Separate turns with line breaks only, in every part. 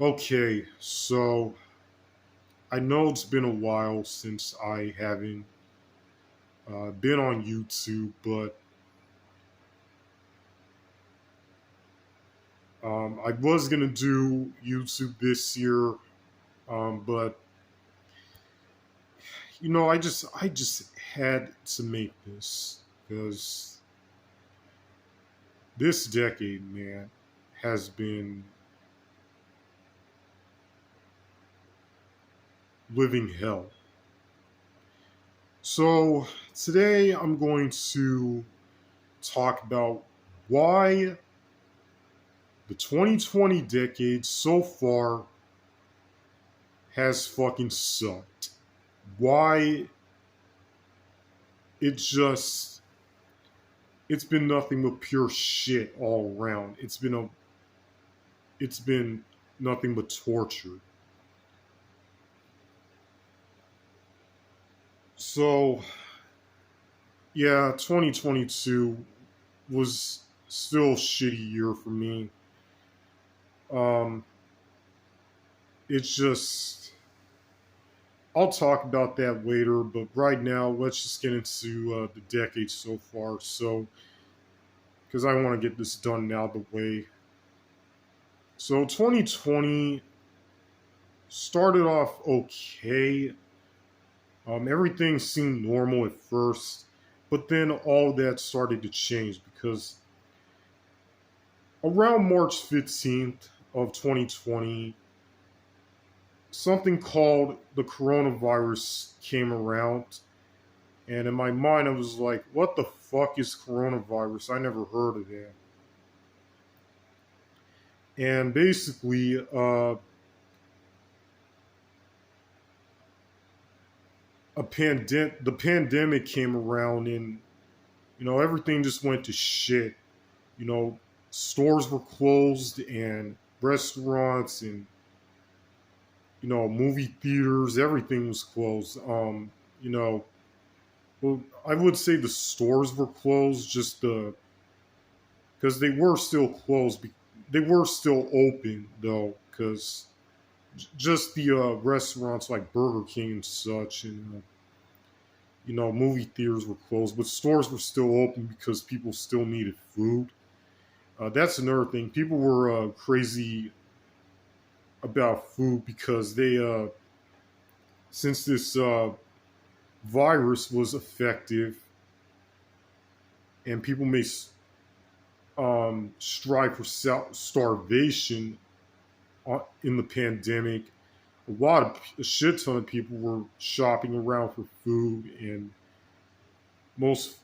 Okay, so I know it's been a while since I haven't been on YouTube, but I was gonna do YouTube this year, but I just had to make this because this decade, man, has been living hell. So today I'm going to talk about why the 2020 decade so far has fucking sucked. Why it just it's been nothing but pure shit all around. It's been nothing but torture. So yeah, 2022 was still a shitty year for me. Um, it's just I'll talk about that later, but right now let's just get into the decade so far. So because I want to get this done now the way. So 2020 started off okay. Everything seemed normal at first, but then all that started to change because around March 15th of 2020, something called the coronavirus came around. And in my mind, I was like, what the fuck is coronavirus? I never heard of that. And basically, the pandemic came around and, everything just went to shit. You know, stores were closed and restaurants and movie theaters, everything was closed. You know, well, I would say the stores were closed just because they were still closed. They were still open though, because just the restaurants like Burger King and such, and movie theaters were closed, but stores were still open because people still needed food. That's another thing. People were crazy about food because since this virus was effective and people may strive for starvation in the pandemic, a shit ton of people were shopping around for food, and most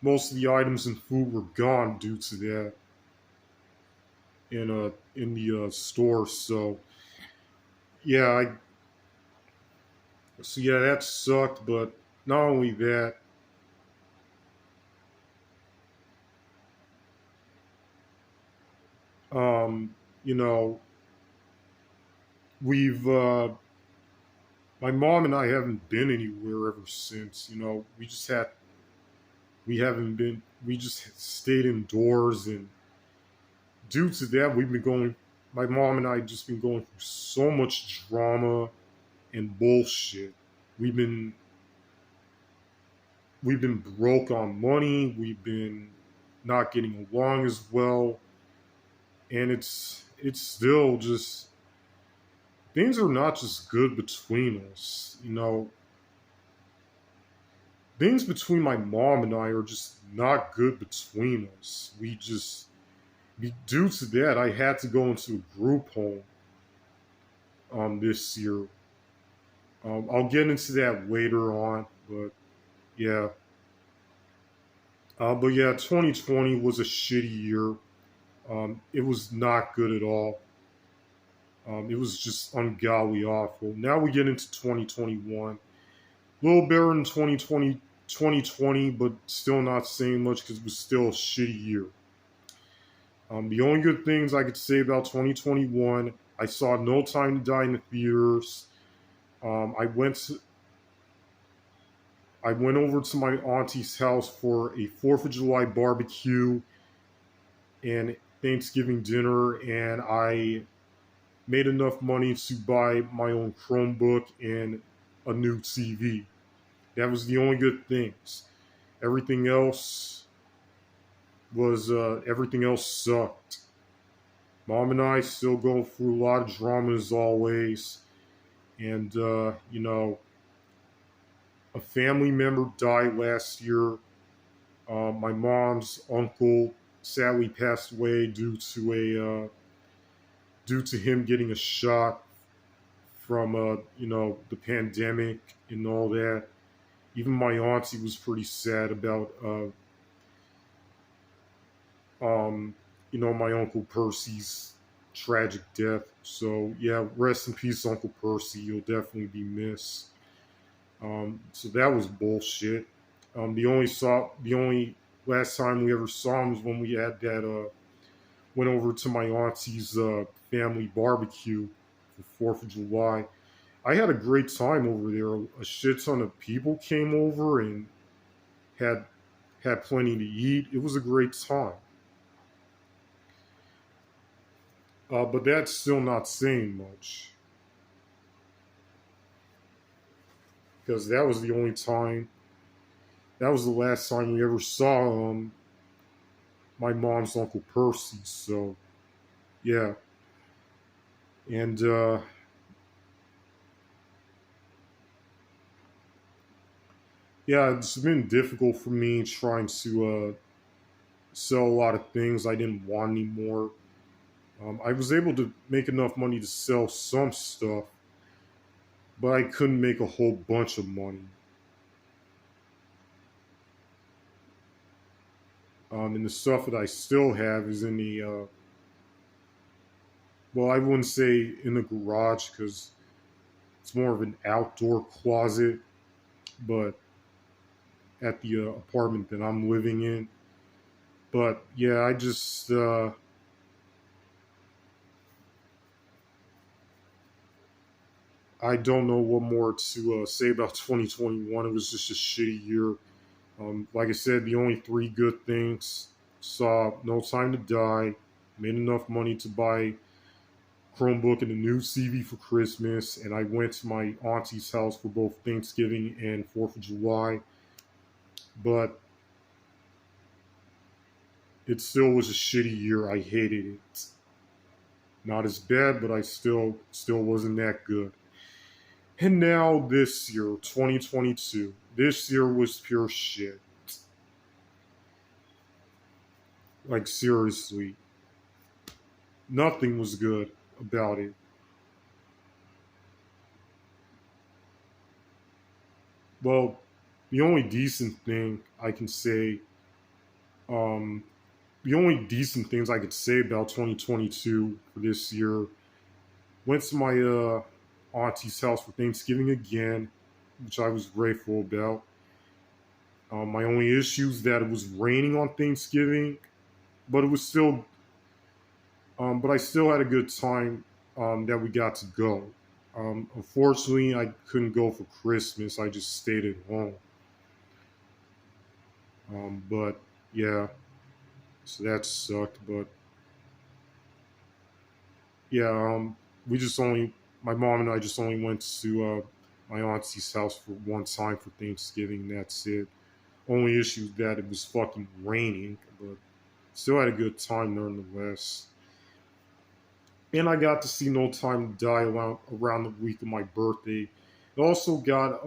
most of the items in food were gone due to that in the store. Yeah, yeah, that sucked. But not only that, um, you know, we've my mom and I haven't been anywhere ever since. We haven't been. We just stayed indoors, and due to that, we've been going. My mom and I just been going through so much drama and bullshit. We've been we've been broke on money. We've been not getting along as well, and it's still just things are not just good between us. Things between my mom and I are just not good between us. Due to that, I had to go into a group home this year. I'll get into that later on, but yeah. But yeah, 2020 was a shitty year. It was not good at all. It was just ungodly awful. Now we get into 2021. A little better than 2020, but still not saying much because it was still a shitty year. The only good things I could say about 2021, I saw No Time to Die in the theaters. Um, I went to, I went over to my auntie's house for a 4th of July barbecue and Thanksgiving dinner, and I made enough money to buy my own Chromebook and a new TV. That was the only good things. Everything else everything else sucked. Mom and I still going through a lot of drama as always, and a family member died last year. My mom's uncle sadly passed away due to him getting a shot from the pandemic and all that. Even my auntie was pretty sad about my uncle Percy's tragic death. So yeah, rest in peace, Uncle Percy. You'll definitely be missed. So that was bullshit. The only last time we ever saw him was when we had that went over to my auntie's family barbecue for July. I had a great time over there. A shit ton of people came over and had plenty to eat. It was a great time. But that's still not saying much because that was the last time we ever saw my mom's Uncle Percy. So yeah, and yeah, it's been difficult for me trying to sell a lot of things I didn't want anymore. I was able to make enough money to sell some stuff, but I couldn't make a whole bunch of money. And the stuff that I still have is in the well, I wouldn't say in the garage because it's more of an outdoor closet, but at the apartment that I'm living in. But yeah, I don't know what more to say about 2021. It was just a shitty year. Like I said, the only three good things: saw No Time to Die, made enough money to buy Chromebook and a new TV for Christmas, and I went to my auntie's house for both Thanksgiving and 4th of July. But it still was a shitty year. I hated it. Not as bad, but I still wasn't that good. And now this year, 2022, this year was pure shit. Like seriously, nothing was good about it. Well, the only decent thing I can say, um, the only decent things I could say about 2022 for this year, went to my auntie's house for Thanksgiving again, which I was grateful about. My only issue is that it was raining on Thanksgiving, but it was still, but I still had a good time that we got to go. Unfortunately, I couldn't go for Christmas. I just stayed at home. But yeah, so that sucked. But yeah, we just only, my mom and I just only went to my auntie's house for one time for Thanksgiving. That's it. Only issue is that it was fucking raining, but still had a good time nonetheless. And I got to see No Time to Die around the week of my birthday. It also got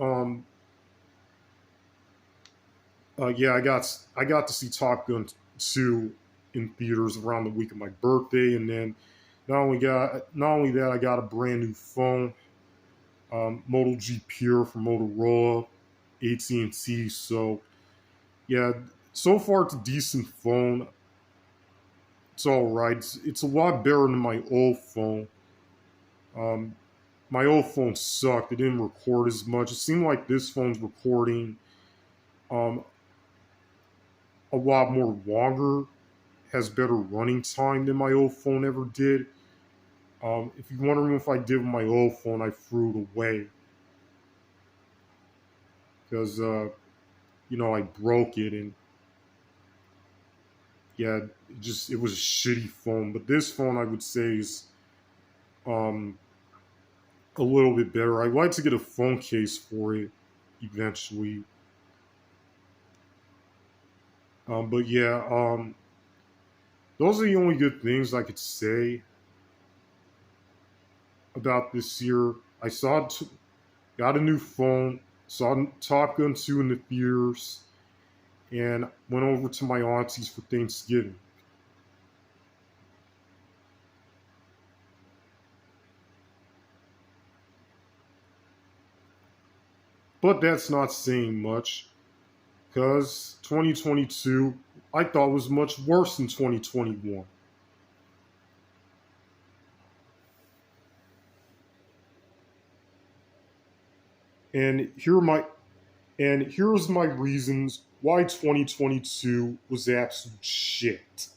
yeah, I got to see Top Gun 2 in theaters around the week of my birthday, and then not only that, I got a brand new phone, Moto G Pure from Motorola, AT&T. So yeah, so far it's a decent phone. It's all right. It's a lot better than my old phone. Um, my old phone sucked. It didn't record as much. It seemed like this phone's recording um, a lot more longer, has better running time than my old phone ever did. If you're wondering if I did with my old phone, I threw it away because I broke it, and yeah, it was a shitty phone. But this phone, I would say, is um, a little bit better. I'd like to get a phone case for it eventually. But yeah, those are the only good things I could say about this year. I got a new phone, saw Top Gun 2 in the theaters, and went over to my auntie's for Thanksgiving. But that's not saying much, because 2022 I thought was much worse than 2021. And here's my reasons why 2022 was absolute shit.